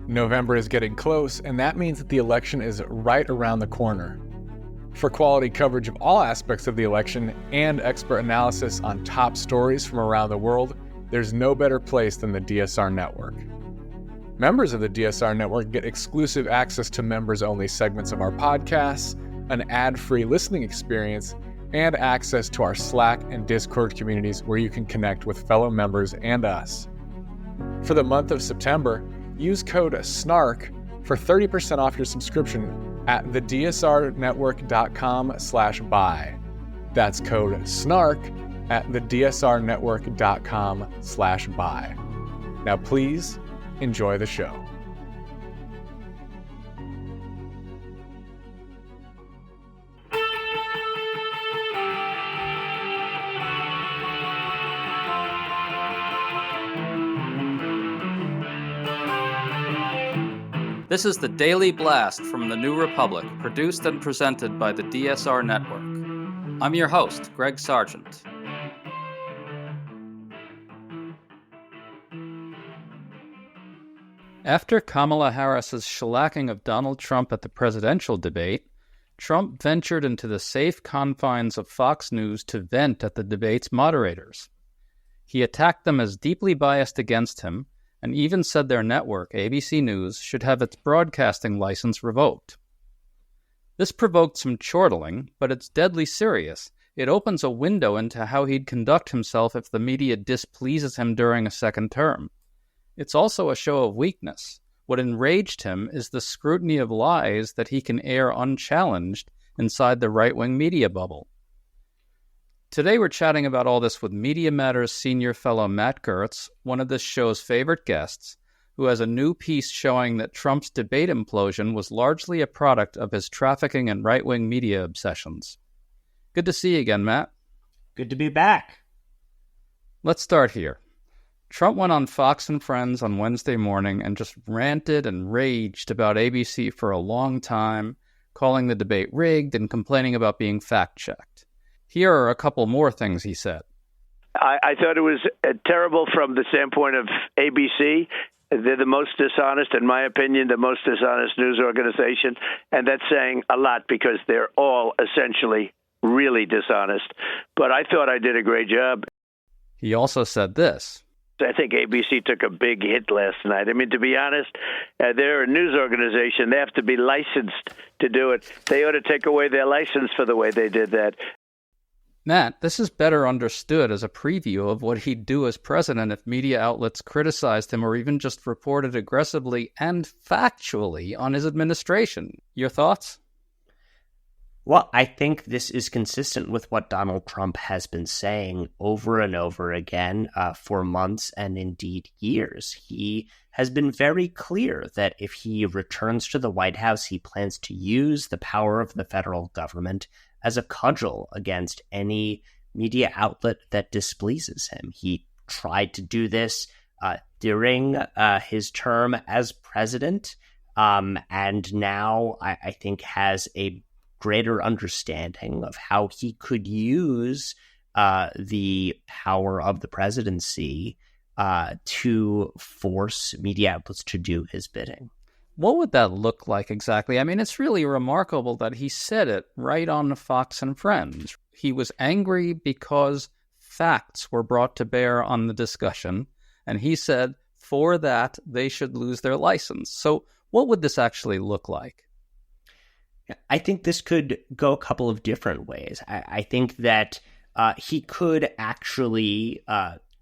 November is getting close, and that means that the election is right around the corner. For quality coverage of all aspects of the election and expert analysis on top stories from around the world, there's no better place than the DSR Network. Members of the DSR Network get exclusive access to members-only segments of our podcasts, an ad-free listening experience, and access to our Slack and Discord communities where you can connect with fellow members and us. For the month of September, use code SNARK for 30% off your subscription at thedsrnetwork.com/buy. That's code SNARK at thedsrnetwork.com/buy. Now please enjoy the show. This is the Daily Blast from the New Republic, produced and presented by the DSR Network. I'm your host, Greg Sargent. After Kamala Harris's shellacking of Donald Trump at the presidential debate, Trump ventured into the safe confines of Fox News to vent at the debate's moderators. He attacked them as deeply biased against him, and even said their network, ABC News, should have its broadcasting license revoked. This provoked some chortling, but it's deadly serious. It opens a window into how he'd conduct himself if the media displeases him during a second term. It's also a show of weakness. What enraged him is the scrutiny of lies that he can air unchallenged inside the right-wing media bubble. Today we're chatting about all this with Media Matters senior fellow Matt Gertz, one of this show's favorite guests, who has a new piece showing that Trump's debate implosion was largely a product of his trafficking and right-wing media obsessions. Good to see you again, Matt. Good to be back. Let's start here. Trump went on Fox and Friends on Wednesday morning and just ranted and raged about ABC for a long time, calling the debate rigged and complaining about being fact-checked. Here are a couple more things he said. I thought it was terrible from the standpoint of ABC. They're the most dishonest, in my opinion, the most dishonest news organization. And that's saying a lot because they're all essentially really dishonest. But I thought I did a great job. He also said this. I think ABC took a big hit last night. I mean, to be honest, they're a news organization. They have to be licensed to do it. They ought to take away their license for the way they did that. Matt, this is better understood as a preview of what he'd do as president if media outlets criticized him or even just reported aggressively and factually on his administration. Your thoughts? Well, I think this is consistent with what Donald Trump has been saying over and over again for months and indeed years. He has been very clear that if he returns to the White House, he plans to use the power of the federal government as a cudgel against any media outlet that displeases him. He tried to do this during his term as president, and now I think has a greater understanding of how he could use the power of the presidency to force media outlets to do his bidding. What would that look like exactly? I mean, it's really remarkable that he said it right on Fox and Friends. He was angry because facts were brought to bear on the discussion, and he said for that they should lose their license. So what would this actually look like? I think this could go a couple of different ways. I think that he could actually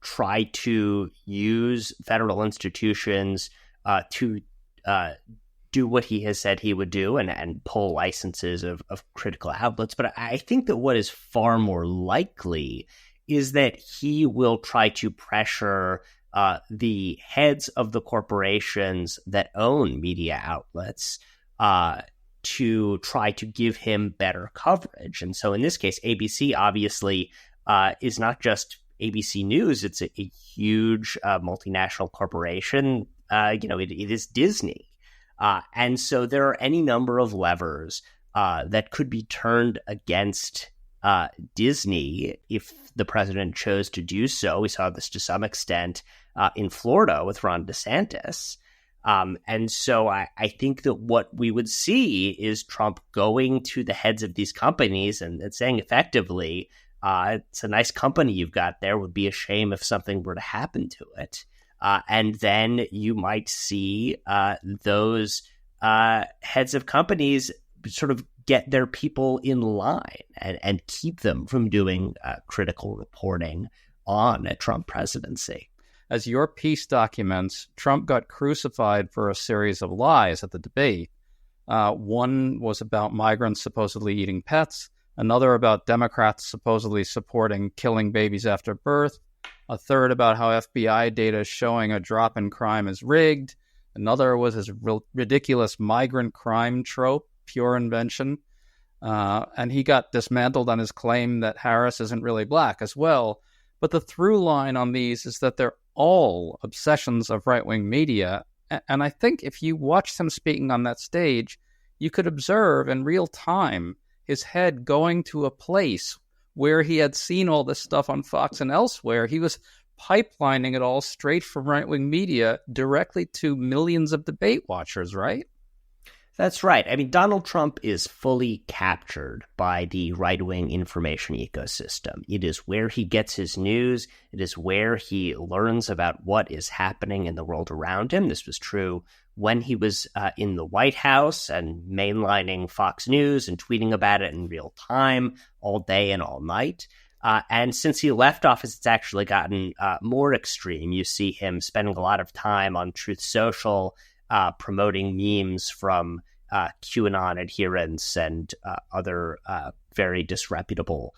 try to use federal institutions to do what he has said he would do and pull licenses of critical outlets. But I think that what is far more likely is that he will try to pressure the heads of the corporations that own media outlets to try to give him better coverage. And so in this case, ABC obviously is not just ABC News. It's a huge multinational corporation. It is Disney. And so there are any number of levers that could be turned against Disney if the president chose to do so. We saw this to some extent in Florida with Ron DeSantis. And so I think that what we would see is Trump going to the heads of these companies and saying effectively, it's a nice company you've got there. Would be a shame if something were to happen to it. And then you might see those heads of companies sort of get their people in line and keep them from doing critical reporting on a Trump presidency. As your piece documents, Trump got crucified for a series of lies at the debate. One was about migrants supposedly eating pets, another about Democrats supposedly supporting killing babies after birth, a third about how FBI data is showing a drop in crime is rigged, another was his ridiculous migrant crime trope, pure invention, and he got dismantled on his claim that Harris isn't really black as well. But the through line on these is that they're all obsessions of right-wing media. And I think if you watched him speaking on that stage, you could observe in real time his head going to a place where he had seen all this stuff on Fox and elsewhere. He was pipelining it all straight from right-wing media directly to millions of debate watchers, right? That's right. I mean, Donald Trump is fully captured by the right-wing information ecosystem. It is where he gets his news. It is where he learns about what is happening in the world around him. This was true when he was in the White House and mainlining Fox News and tweeting about it in real time all day and all night. And since he left office, it's actually gotten more extreme. You see him spending a lot of time on Truth Social, promoting memes from QAnon adherents and other very disreputable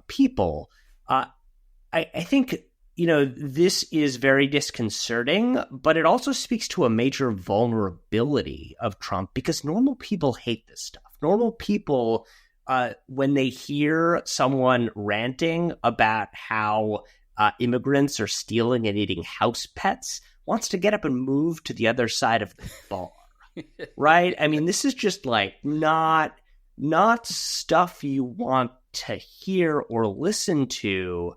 people. I think, this is very disconcerting, but it also speaks to a major vulnerability of Trump because normal people hate this stuff. Normal people, when they hear someone ranting about how immigrants are stealing and eating house pets, wants to get up and move to the other side of the bar, right? I mean, this is just like not stuff you want to hear or listen to.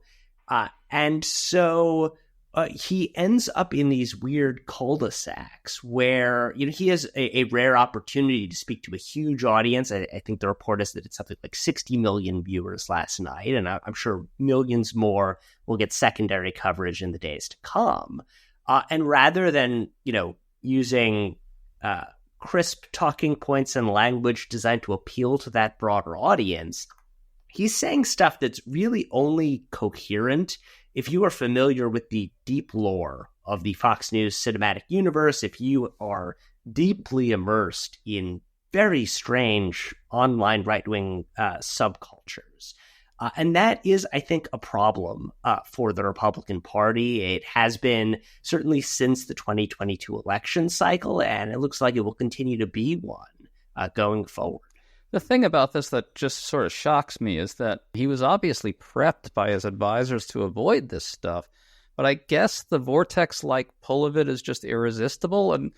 And so he ends up in these weird cul-de-sacs where, he has a rare opportunity to speak to a huge audience. I think the report is that it's something like 60 million viewers last night, and I'm sure millions more will get secondary coverage in the days to come. And rather than, using crisp talking points and language designed to appeal to that broader audience, he's saying stuff that's really only coherent if you are familiar with the deep lore of the Fox News cinematic universe, if you are deeply immersed in very strange online right-wing subcultures. And that is, I think, a problem for the Republican Party. It has been certainly since the 2022 election cycle, and it looks like it will continue to be one going forward. The thing about this that just sort of shocks me is that he was obviously prepped by his advisors to avoid this stuff. But I guess the vortex-like pull of it is just irresistible. And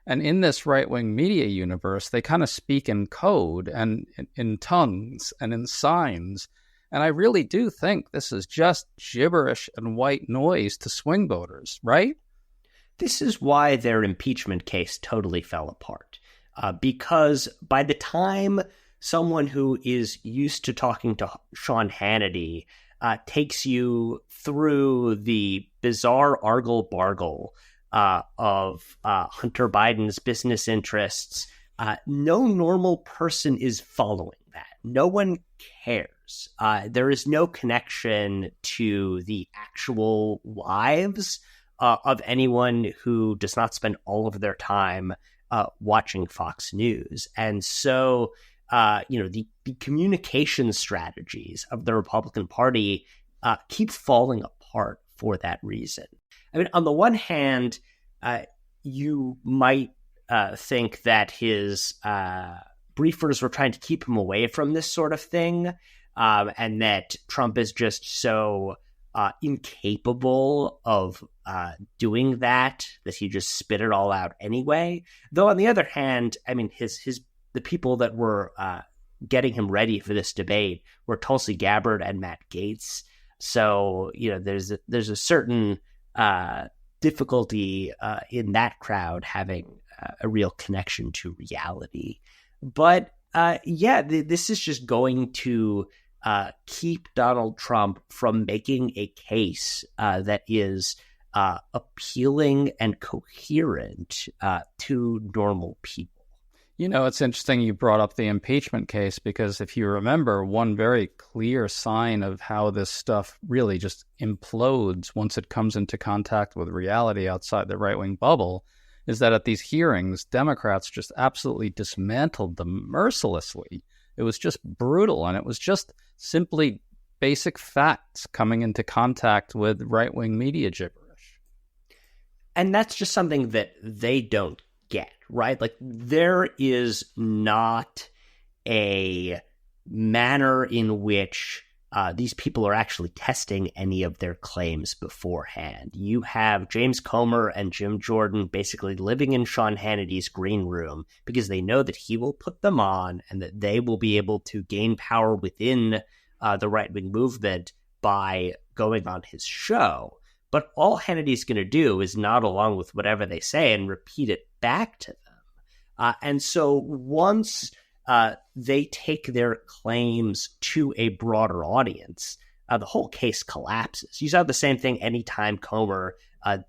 in this right-wing media universe, they kind of speak in code and in tongues and in signs. And I really do think this is just gibberish and white noise to swing voters, right? This is why their impeachment case totally fell apart. Because by the time someone who is used to talking to Sean Hannity takes you through the bizarre argle-bargle of Hunter Biden's business interests, no normal person is following that. No one cares. There is no connection to the actual lives of anyone who does not spend all of their time watching Fox News. And so, the communication strategies of the Republican Party keep falling apart for that reason. I mean, on the one hand, you might think that his briefers were trying to keep him away from this sort of thing, and that Trump is just so incapable of doing that he just spit it all out anyway. Though on the other hand, I mean, the people that were getting him ready for this debate were Tulsi Gabbard and Matt Gaetz. So there's a certain difficulty in that crowd having a real connection to reality. But this is just going to keep Donald Trump from making a case that is appealing and coherent to normal people. You know, it's interesting you brought up the impeachment case, because if you remember, one very clear sign of how this stuff really just implodes once it comes into contact with reality outside the right-wing bubble is that at these hearings, Democrats just absolutely dismantled them mercilessly. It was just brutal, and it was just simply basic facts coming into contact with right-wing media gibberish. And that's just something that they don't get, right? Like, there is not a manner in which these people are actually testing any of their claims beforehand. You have James Comer and Jim Jordan basically living in Sean Hannity's green room because they know that he will put them on and that they will be able to gain power within the right-wing movement by going on his show. But all Hannity's going to do is nod along with whatever they say and repeat it back to them. And so once they take their claims to a broader audience, the whole case collapses. You saw the same thing anytime Comer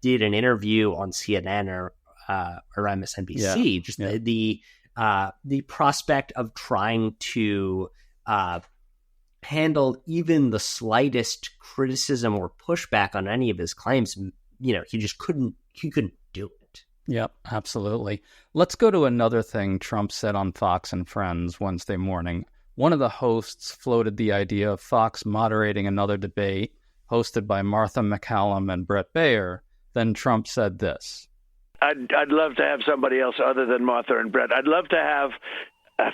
did an interview on CNN or MSNBC. The prospect of trying to handle even the slightest criticism or pushback on any of his claims, he couldn't do it. Yep, absolutely. Let's go to another thing Trump said on Fox and Friends Wednesday morning. One of the hosts floated the idea of Fox moderating another debate hosted by Martha MacCallum and Bret Baier. Then Trump said this. I'd love to have somebody else other than Martha and Bret. I'd love to have,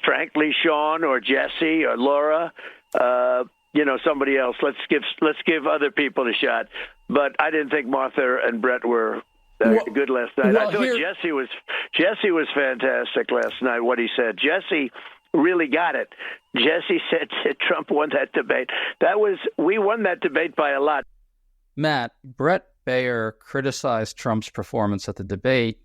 frankly, Sean or Jesse or Laura, somebody else. Let's give other people a shot. But I didn't think Martha and Bret were good last night. I thought Jesse was fantastic last night, what he said. Jesse really got it. Jesse said Trump won that debate. We won that debate by a lot. Matt, Bret Baier criticized Trump's performance at the debate,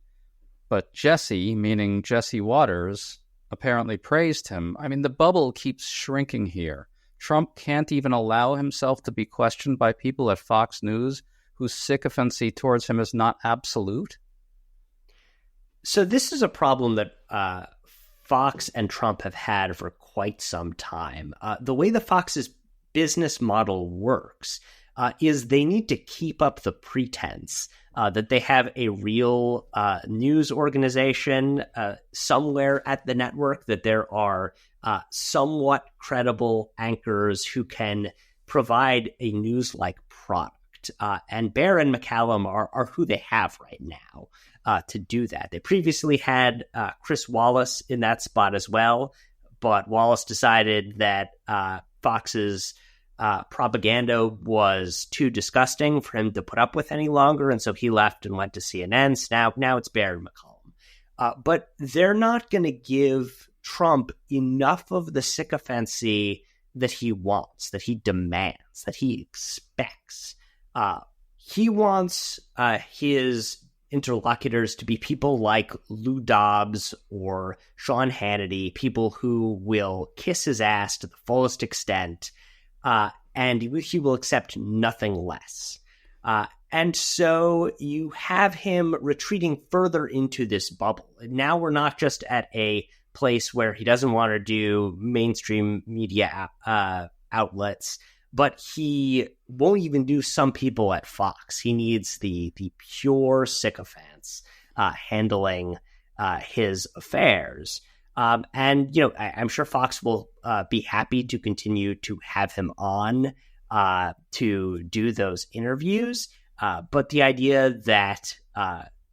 but Jesse, meaning Jesse Waters, apparently praised him. I mean, the bubble keeps shrinking here. Trump can't even allow himself to be questioned by people at Fox News whose sycophancy towards him is not absolute? So this is a problem that Fox and Trump have had for quite some time. The way the Fox's business model works is they need to keep up the pretense that they have a real news organization somewhere at the network, that there are somewhat credible anchors who can provide a news-like product. And Baier and MacCallum are who they have right now to do that. They previously had Chris Wallace in that spot as well, but Wallace decided that Fox's propaganda was too disgusting for him to put up with any longer, and so he left and went to CNN. So now it's Baier and MacCallum. But they're not going to give Trump enough of the sycophancy that he wants, that he demands, that he expects. He wants his interlocutors to be people like Lou Dobbs or Sean Hannity, people who will kiss his ass to the fullest extent, and he will accept nothing less. And so you have him retreating further into this bubble. Now we're not just at a place where he doesn't want to do mainstream media outlets, but he won't even do some people at Fox. He needs the pure sycophants handling his affairs. And, I'm sure Fox will be happy to continue to have him on to do those interviews. But the idea that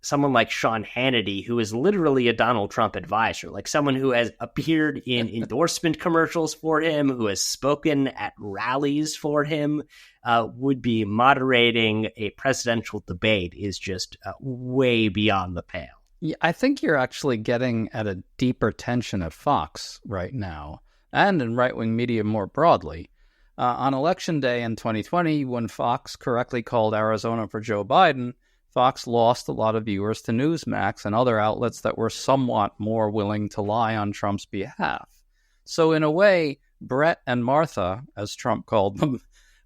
someone like Sean Hannity, who is literally a Donald Trump advisor, like someone who has appeared in endorsement commercials for him, who has spoken at rallies for him, would be moderating a presidential debate is just way beyond the pale. Yeah, I think you're actually getting at a deeper tension at Fox right now, and in right-wing media more broadly. On Election Day in 2020, when Fox correctly called Arizona for Joe Biden, Fox lost a lot of viewers to Newsmax and other outlets that were somewhat more willing to lie on Trump's behalf. So in a way, Brett and Martha, as Trump called them,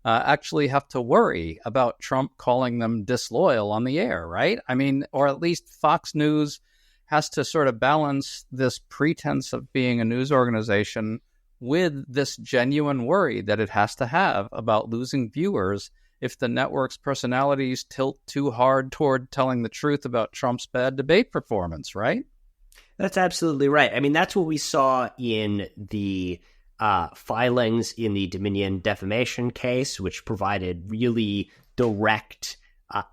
actually have to worry about Trump calling them disloyal on the air, right? I mean, or at least Fox News has to sort of balance this pretense of being a news organization with this genuine worry that it has to have about losing viewers if the network's personalities tilt too hard toward telling the truth about Trump's bad debate performance, right? That's absolutely right. I mean, that's what we saw in the filings in the Dominion defamation case, which provided really direct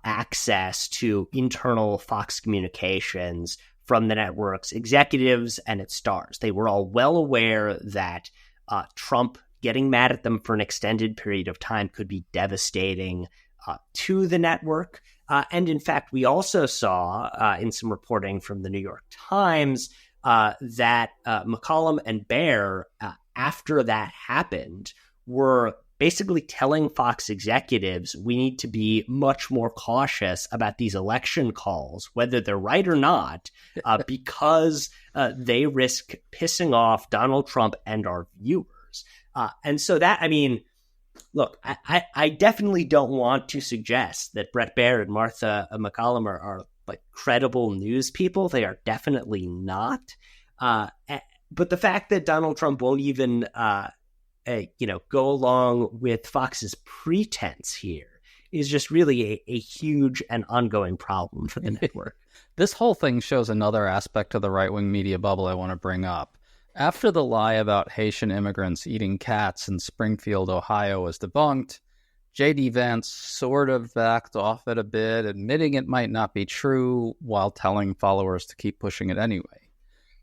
access to internal Fox communications from the network's executives and its stars. They were all well aware that Trump getting mad at them for an extended period of time could be devastating to the network. And in fact, we also saw in some reporting from the New York Times that McCollum and Baer, after that happened, were basically telling Fox executives, we need to be much more cautious about these election calls, whether they're right or not, because they risk pissing off Donald Trump and our viewers. And so that, I mean, look, I definitely don't want to suggest that Brett Baer and Martha McCollum are like credible news people. They are definitely not. But the fact that Donald Trump won't even, go along with Fox's pretense here is just really a huge and ongoing problem for the network. This whole thing shows another aspect of the right-wing media bubble I want to bring up. After the lie about Haitian immigrants eating cats in Springfield, Ohio was debunked, J.D. Vance sort of backed off it a bit, admitting it might not be true while telling followers to keep pushing it anyway.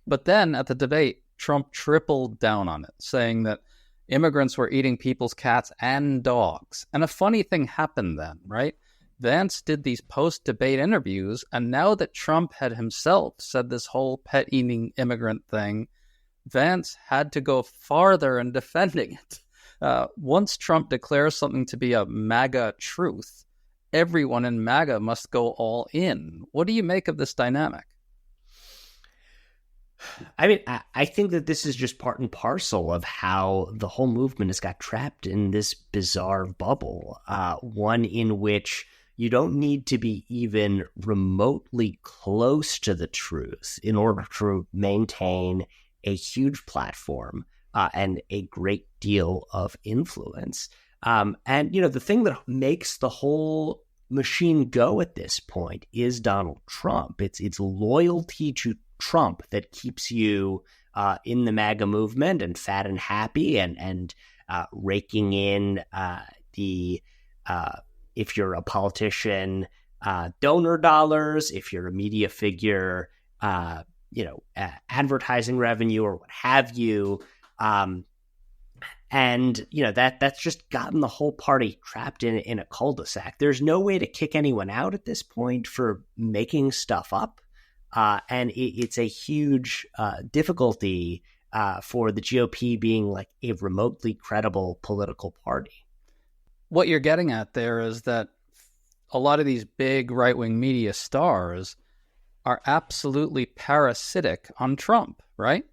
But then at the debate, Trump tripled down on it, saying that immigrants were eating people's cats and dogs. And a funny thing happened then, right? Vance did these post-debate interviews, and now that Trump had himself said this whole pet-eating immigrant thing, Vance had to go farther in defending it. Once Trump declares something to be a MAGA truth, everyone in MAGA must go all in. What do you make of this dynamic? I mean, I think that this is just part and parcel of how the whole movement has got trapped in this bizarre bubble, one in which you don't need to be even remotely close to the truth in order to maintain a huge platform and a great deal of influence. And, the thing that makes the whole machine go at this point is Donald Trump. It's loyalty to Trump that keeps you in the MAGA movement and fat and happy and raking in if you're a politician, donor dollars, if you're a media figure, advertising revenue or what have you. That's just gotten the whole party trapped in a cul-de-sac. There's no way to kick anyone out at this point for making stuff up. And it's a huge difficulty for the GOP being like a remotely credible political party. What you're getting at there is that a lot of these big right-wing media stars are absolutely parasitic on Trump, right?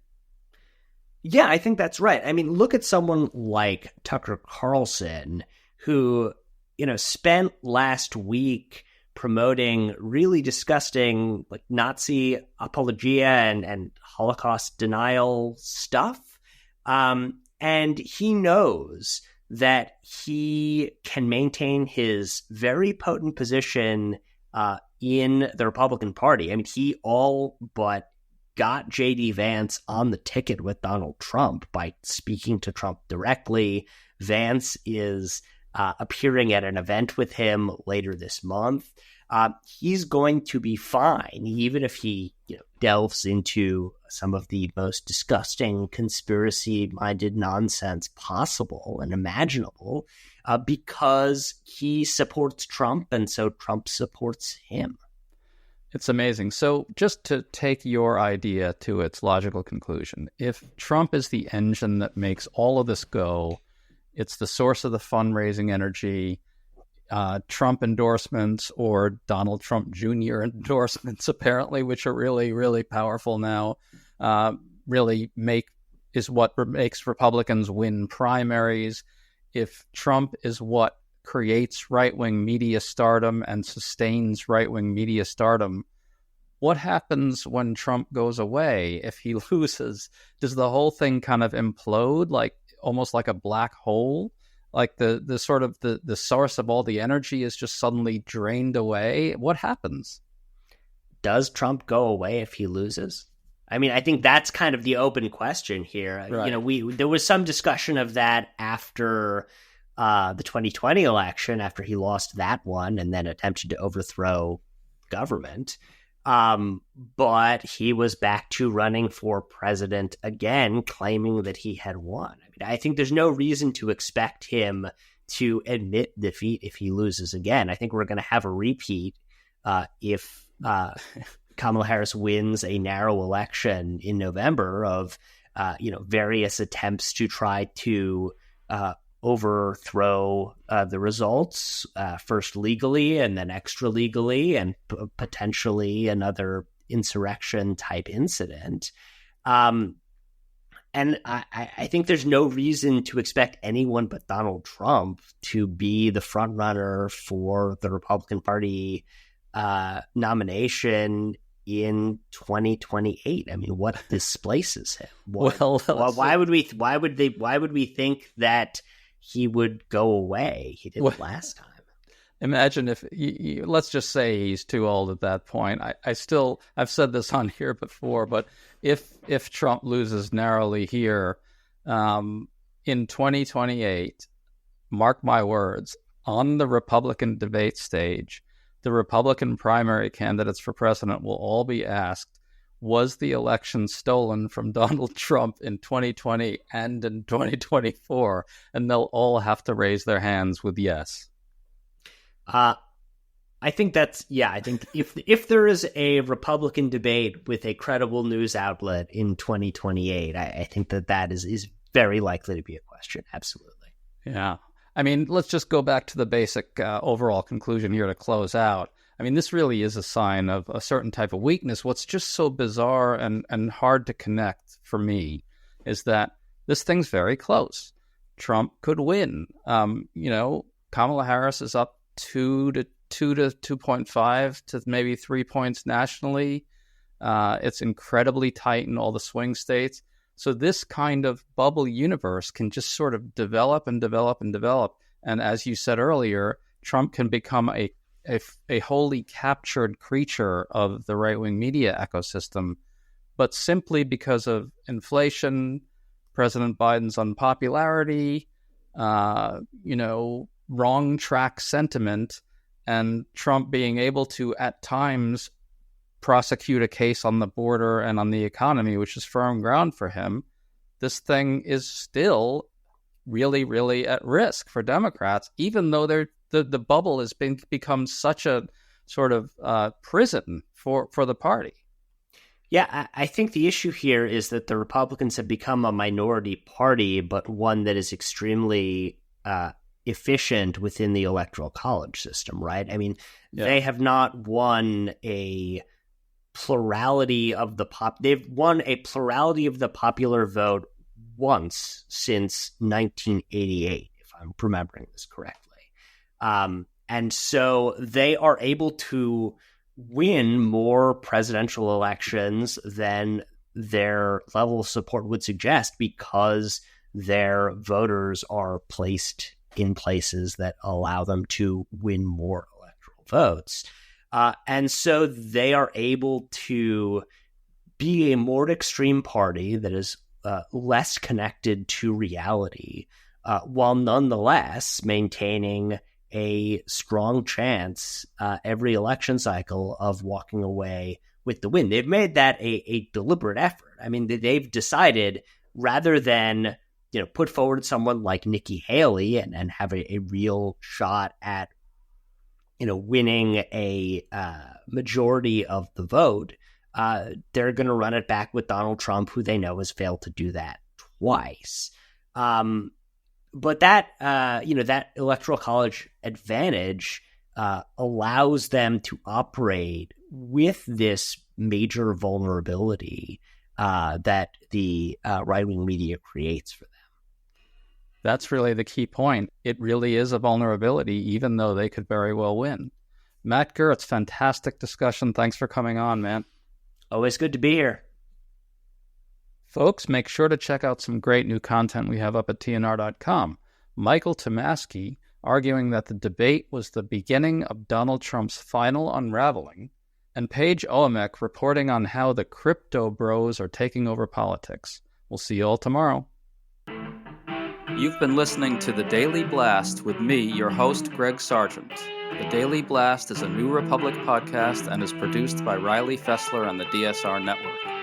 Yeah, I think that's right. I mean, look at someone like Tucker Carlson, who, spent last week promoting really disgusting, like Nazi apologia and Holocaust denial stuff. And he knows that he can maintain his very potent position in the Republican Party. I mean, he all but got J.D. Vance on the ticket with Donald Trump by speaking to Trump directly. Vance is appearing at an event with him later this month. He's going to be fine, even if he delves into some of the most disgusting conspiracy-minded nonsense possible and imaginable, because he supports Trump, and so Trump supports him. It's amazing. So just to take your idea to its logical conclusion, if Trump is the engine that makes all of this go, it's the source of the fundraising energy, Trump endorsements or Donald Trump Jr. endorsements, apparently, which are really, really powerful now, is what makes Republicans win primaries. If Trump is what creates right-wing media stardom and sustains right-wing media stardom, what happens when Trump goes away? If he loses, does the whole thing kind of implode, like almost like a black hole? Like the sort of the source of all the energy is just suddenly drained away? What happens? Does Trump go away if he loses? I mean, I think that's kind of the open question here. Right. There was some discussion of that after the 2020 election, after he lost that one and then attempted to overthrow government. But he was back to running for president again, claiming that he had won. I mean, I think there's no reason to expect him to admit defeat if he loses again. I think we're going to have a repeat if Kamala Harris wins a narrow election in November of various attempts to try to overthrow the results, first legally and then extra legally, and potentially another insurrection type incident. And I think there's no reason to expect anyone but Donald Trump to be the front runner for the Republican Party nomination in 2028. I mean, what displaces him? Why would we think that he would go away? He didn't last time. Imagine if let's just say he's too old at that point. I've said this on here before, but if Trump loses narrowly here in 2028, mark my words, on the Republican debate stage, the Republican primary candidates for president will all be asked, was the election stolen from Donald Trump in 2020 and in 2024? And they'll all have to raise their hands with yes. I think if there is a Republican debate with a credible news outlet in 2028, I think that is very likely to be a question. Absolutely. Yeah. I mean, let's just go back to the basic overall conclusion here to close out. I mean, this really is a sign of a certain type of weakness. What's just so bizarre and hard to connect for me is that this thing's very close. Trump could win. Kamala Harris is up 2 to 2.5 to maybe 3 points nationally. It's incredibly tight in all the swing states. So this kind of bubble universe can just sort of develop and develop and develop. And as you said earlier, Trump can become a wholly captured creature of the right-wing media ecosystem. But simply because of inflation, President Biden's unpopularity, wrong track sentiment, and Trump being able to, at times, prosecute a case on the border and on the economy, which is firm ground for him, this thing is still really, really at risk for Democrats, even though the bubble has become such a sort of prison for the party. Yeah, I think the issue here is that the Republicans have become a minority party, but one that is extremely efficient within the electoral college system, right? I mean, They have not won a plurality of the they've won a plurality of the popular vote once since 1988, if I'm remembering this correctly. And so they are able to win more presidential elections than their level of support would suggest because their voters are placed in places that allow them to win more electoral votes. And so they are able to be a more extreme party that is less connected to reality, while nonetheless maintaining a strong chance every election cycle of walking away with the win. They've made that a deliberate effort. I mean, they've decided rather than put forward someone like Nikki Haley and have a real shot at winning a majority of the vote, they're going to run it back with Donald Trump, who they know has failed to do that twice. But that that electoral college advantage allows them to operate with this major vulnerability that the right-wing media creates for them. That's really the key point. It really is a vulnerability, even though they could very well win. Matt Gertz, fantastic discussion. Thanks for coming on, man. Always good to be here. Folks, make sure to check out some great new content we have up at TNR.com. Michael Tomasky arguing that the debate was the beginning of Donald Trump's final unraveling, and Paige Oamek reporting on how the crypto bros are taking over politics. We'll see you all tomorrow. You've been listening to The Daily Blast with me, your host, Greg Sargent. The Daily Blast is a New Republic podcast and is produced by Riley Fessler and the DSR Network.